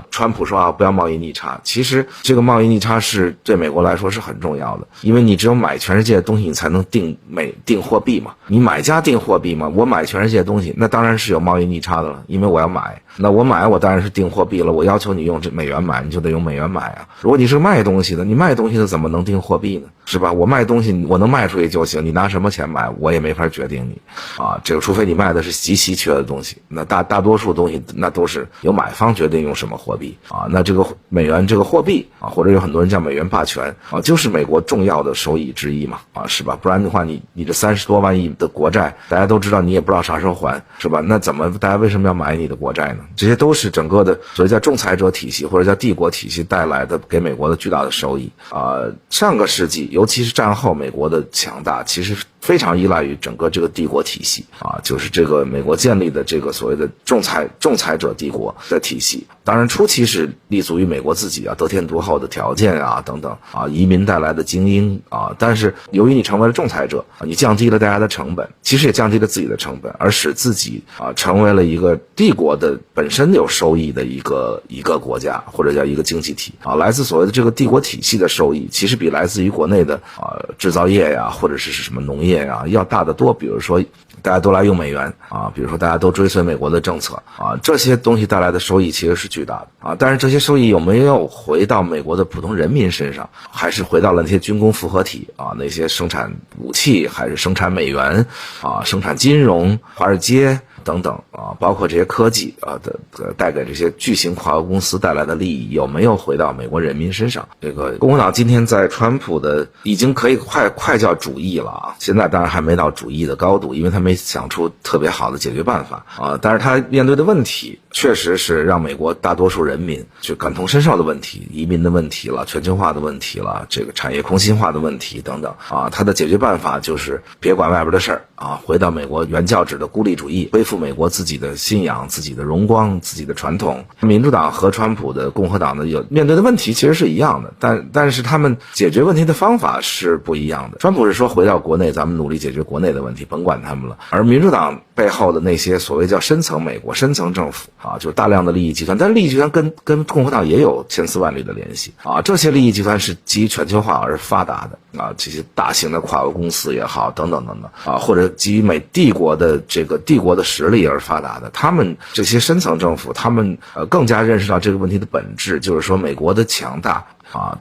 川普说不要贸易逆差，其实这个贸易逆差是对美国来说是很重要的，因为你只有买全世界的东西，你才能定货币嘛。你买家定货币嘛，我买全世界的东西，那当然是有贸易逆差的了，因为我要买，那我买我当然是定货币了，我要求你用这美元买，你就得用美元买啊。如果你是卖东西的，你卖东西的怎么能定货币呢？是吧？我卖东西我能卖出去就行，你拿什么钱买我也没法决定你这个除非你卖的是极稀缺的东西，那大多数东西那都是由买方决定用什么货币那这个美元这个货币或者有很多人叫美元霸权就是美国重要的收益之一嘛是吧？不然的话你这30多万亿的国债，大家都知道你也不知道啥时候还，是吧？那大家为什么要买你的国债呢？这些都是整个的所谓叫仲裁者体系或者叫帝国体系带来的给美国的巨大的收益上个世纪尤其是战后美国的强大其实非常依赖于整个这个帝国体系就是这个美国建立的这个所谓的仲裁者帝国的体系。当然初期是立足于美国自己得天独厚的条件等等移民带来的精英但是由于你成为了仲裁者你降低了大家的成本，其实也降低了自己的成本，而使自己成为了一个帝国的本身有收益的一个国家或者叫一个经济体来自所谓的这个帝国体系的收益其实比来自于国内的制造业或者是什么农业要大得多。比如说大家都来用美元比如说大家都追随美国的政策这些东西带来的收益其实是巨大的但是这些收益有没有回到美国的普通人民身上，还是回到了那些军工复合体那些生产武器，还是生产美元生产金融华尔街等等包括这些科技带给这些巨型跨国公司带来的利益有没有回到美国人民身上？这个共和党今天在川普的已经可以快叫主义了现在当然还没到主义的高度，因为他没想出特别好的解决办法但是他面对的问题确实是让美国大多数人民去感同身受的问题，移民的问题了，全球化的问题了，这个产业空心化的问题等等他的解决办法就是别管外边的事儿回到美国原教旨的孤立主义，恢复美国自己的信仰，自己的荣光，自己的传统。民主党和川普的共和党的面对的问题其实是一样的，但是他们解决问题的方法是不一样的。川普是说回到国内咱们努力解决国内的问题，甭管他们了，而民主党背后的那些所谓叫深层美国深层政府就大量的利益集团，但是利益集团跟共和党也有千丝万缕的联系这些利益集团是基于全球化而发达的这些大型的跨国公司也好等等等等或者基于帝国的这个帝国的实力而发达的，他们这些深层政府他们更加认识到这个问题的本质，就是说美国的强大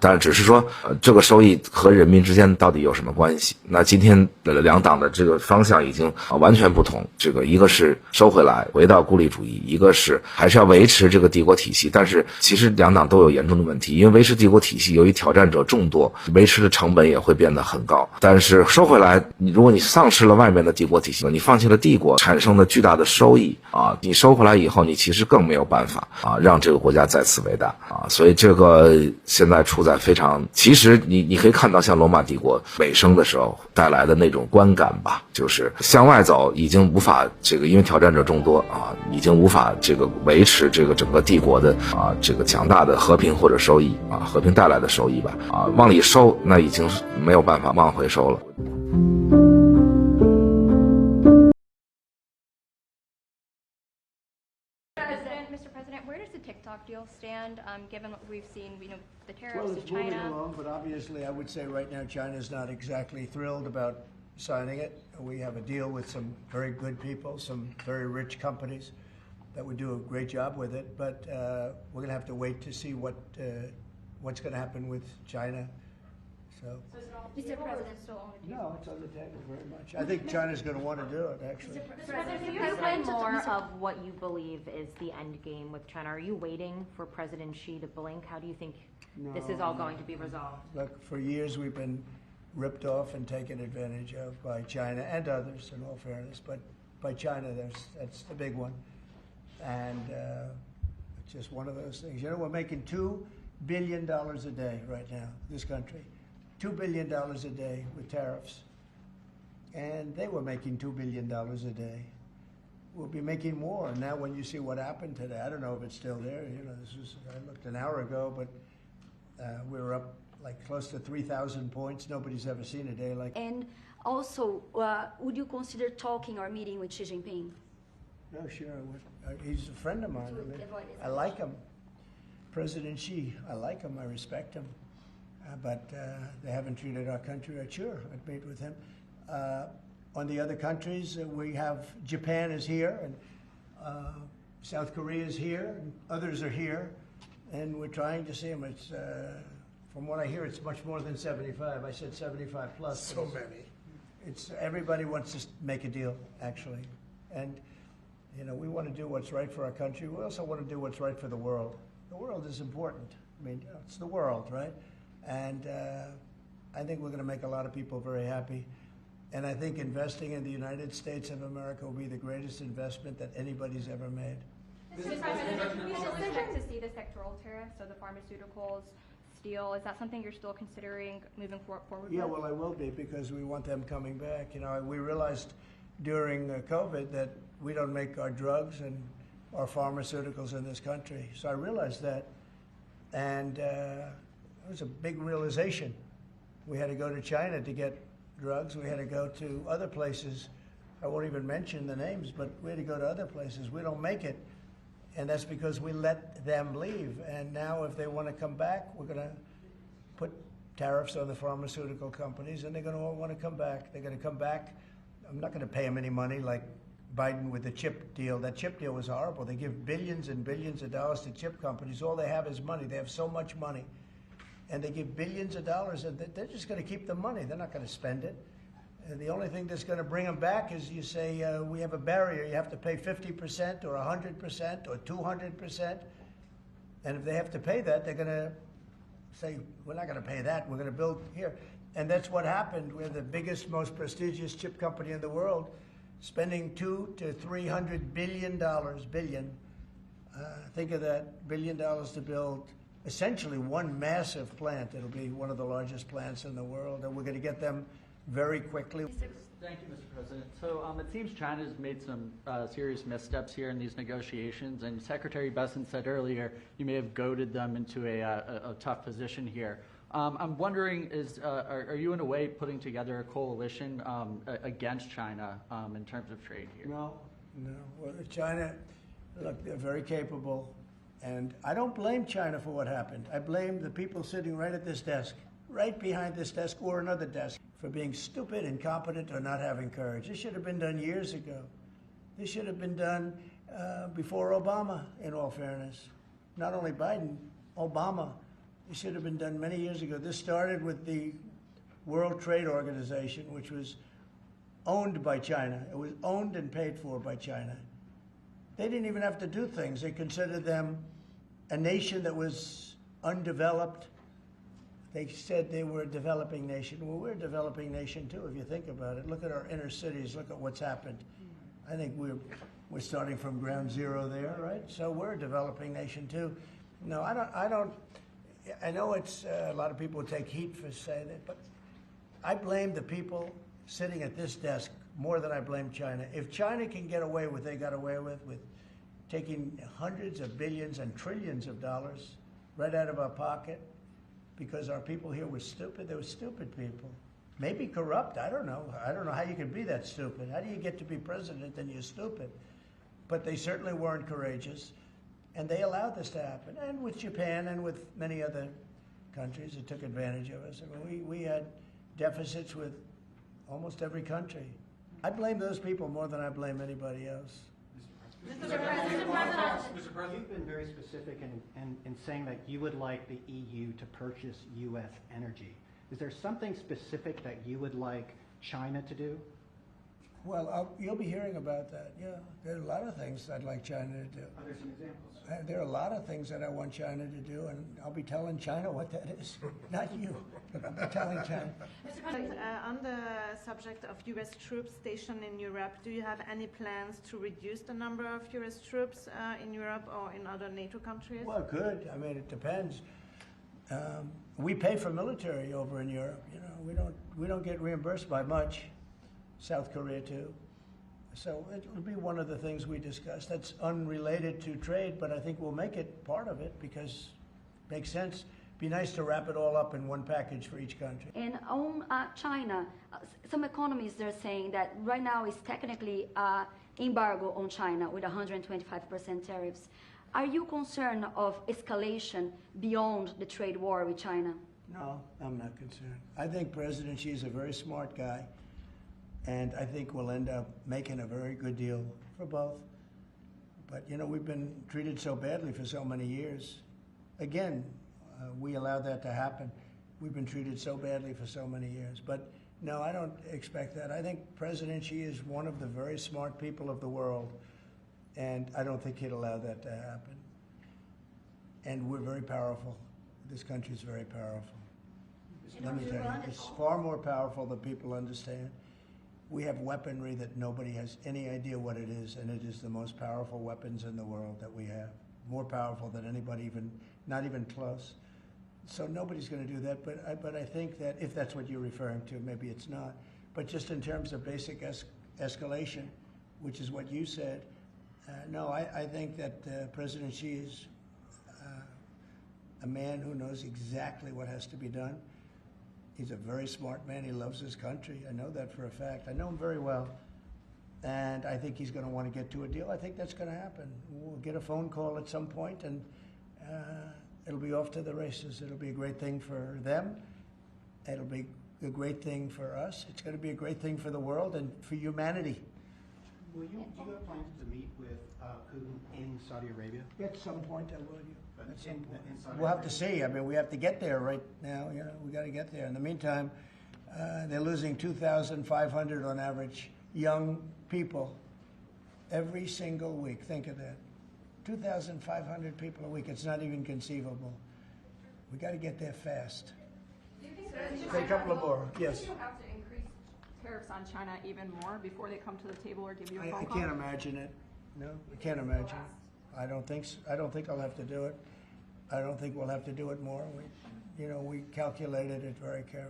但只是说这个收益和人民之间到底有什么关系？那今天的两党的这个方向已经完全不同，这个一个是收回来回到孤立主义，一个是还是要维持这个帝国体系。但是其实两党都有严重的问题，因为维持帝国体系由于挑战者众多，维持的成本也会变得很高。但是收回来，如果你丧失了外面的帝国体系，你放弃了帝国产生的巨大的收益你收回来以后，你其实更没有办法让这个国家再次伟大所以这个现在处在非常，其实你可以看到像罗马帝国尾声的时候带来的那种观感吧，就是向外走已经无法这个，因为挑战者众多已经无法这个维持这个整个帝国的这个强大的和平或者收益和平带来的收益吧往里收，那已经没有办法往回收了。Where does the TikTok deal stand, given what we've seen, the tariffs Well, to it's China? moving along, but obviously I would say right now China's not exactly thrilled about signing it. We have a deal with some very good people, some very rich companies that would do a great job with it, but we're going to have to wait to see what's going to happen with China. So Mr. President, still on the table. no, it's on the table very much. I think China's going to want to do it, actually. Can you explain more of what you believe is the end game with China? Are you waiting for President Xi to blink? How do you think this is all going to be resolved? Look, for years we've been ripped off and taken advantage of by China and others, in all fairness, but by China, that's the big one. And it's just one of those things. We're making $2 billion a day right now, this country. $2 billion a day with tariffs. And they were making $2 billion a day. We'll be making more. And now when you see what happened today, I don't know if it's still there. I looked an hour ago, but we were up like close to 3,000 points. Nobody's ever seen a day like that. And also, would you consider talking or meeting with Xi Jinping? No, sure. He's a friend of mine. I like him. President Xi, I like him, I respect him, but they haven't treated our country right. Sure, I'd meet with him. On the other countries, we have Japan is here, and South Korea is here, and others are here, and we're trying to see them. It's, from what I hear, it's much more than 75. I said 75 plus. So many. It's everybody wants to make a deal, actually, and you know we want to do what's right for our country. We also want to do what's right for the world. The world is important. I mean, it's the world, right? And I think we're going to make a lot of people very happy. And I think investing in the United States of America will be the greatest investment that anybody's ever made. Mr. President, we still expect to see the sectoral tariffs, so the pharmaceuticals, steel. Is that something you're still considering moving forward Yeah, with? well, I will be because we want them coming back. You know, we realized during COVID that we don't make our drugs and our pharmaceuticals in this country. So I realized that, and it was a big realization. We had to go to China to get drugs. We had to go to other places. I won't even mention the names, but we had to go to other places. We don't make it, and that's because we let them leave. And now if they want to come back, we're going to put tariffs on the pharmaceutical companies, and they're going to all want to come back. They're going to come back. I'm not going to pay them any money like Biden with the chip deal. That chip deal was horrible. They give billions and billions of dollars to chip companies. All they have is money. They have so much money. And they give billions of dollars, and they're just going to keep the money. They're not going to spend it. And the only thing that's going to bring them back is you say, we have a barrier. You have to pay 50% or 100% or 200%. And if they have to pay that, they're going to say, we're not going to pay that. We're going to build here. And that's what happened. We're the biggest, most prestigious chip company in the world, spending $200 to $300 billion. Think of that, $1 billion to build essentially one massive plant. It'll be one of the largest plants in the world, and we're going to get them very quickly. Thank you, Mr. President. So it seems China's made some serious missteps here in these negotiations, and Secretary Bessent said earlier you may have goaded them into a tough position here. I'm wondering, are you in a way putting together a coalition against China in terms of trade here? No. Well, China, look, they're very capable, and I don't blame China for what happened. I blame the people sitting right at this desk, right behind this desk or another desk, for being stupid, incompetent, or not having courage. This should have been done years ago. This should have been done before Obama, in all fairness. Not only Biden, Obama. It should have been done many years ago. This started with the World Trade Organization, which was owned by China. It was owned and paid for by China. They didn't even have to do things. They considered them a nation that was undeveloped. They said they were a developing nation. Well, we're a developing nation too, if you think about it. Look at our inner cities. Look at what's happened. I think we're starting from ground zero there, right? So we're a developing nation too. No, I don't. I know it's a lot of people take heat for saying that, but I blame the people sitting at this desk more than I blame China. If China can get away with what they got away with taking hundreds of billions and trillions of dollars right out of our pocket because our people here were stupid, they were stupid people. Maybe corrupt, I don't know. I don't know how you can be that stupid. How do you get to be president and you're stupid? But they certainly weren't courageous. And they allowed this to happen. And with Japan and with many other countries that took advantage of us. I mean, we had deficits with almost every country. I blame those people more than I blame anybody else. Mr. President, you've been very specific in saying that you would like the EU to purchase U.S. energy. Is there something specific that you would like China to do? Well, you'll be hearing about that, yeah. There are a lot of things I'd like China to do. Are there some examples? There are a lot of things that I want China to do, and I'll be telling China what that is. Not you, but I'll be telling China. Mr. President, on the subject of U.S. troops stationed in Europe, do you have any plans to reduce the number of U.S. troops in Europe or in other NATO countries? Well, good. I mean, it depends. We pay for military over in Europe. You know, we don't get reimbursed by much. South Korea too. So it'll be one of the things we discuss. That's unrelated to trade, but I think we'll make it part of it because it makes sense. Be nice to wrap it all up in one package for each country. And on China, some economists are saying that right now is technically embargo on China with 125% tariffs. Are you concerned of escalation beyond the trade war with China? No, I'm not concerned. I think President Xi is a very smart guy, and I think we'll end up making a very good deal for both. But, you know, we've been treated so badly for so many years. Again, we allowed that to happen. We've been treated so badly for so many years. But, no, I don't expect that. I think President Xi is one of the very smart people of the world, and I don't think he'd allow that to happen. And we're very powerful. This country is very powerful. Let me tell you, it's far more powerful than people understand. We have weaponry that nobody has any idea what it is, and it is the most powerful weapons in the world that we have. More powerful than anybody, even not even close. So nobody's going to do that, but I think that if that's what you're referring to, maybe it's not. But just in terms of basic escalation, which is what you said, no, I think that President Xi is a man who knows exactly what has to be done. He's a very smart man. He loves his country. I know that for a fact. I know him very well. And I think he's going to want to get to a deal. I think that's going to happen. We'll get a phone call at some point, and it'll be off to the races. It'll be a great thing for them. It'll be a great thing for us. It's going to be a great thing for the world and for humanity. Do you have plans to meet with Putin in Saudi Arabia? At some point, I will. At some point. In Saudi We'll have to Arabia? see. I mean, we have to get there right now. You know, we got to get there. In the meantime, they're losing 2,500 on average young people every single week. Think of that. 2,500 people a week. It's not even conceivable. We got to get there fast. Do you think Say a couple of more. Yes. Do you have to increase tariffs on China even more before they come to the table or give you a phone I call? can't imagine it. No, I can't imagine it. I don't think I'll have to do it. I don't think we'll have to do it more. We calculated it very carefully.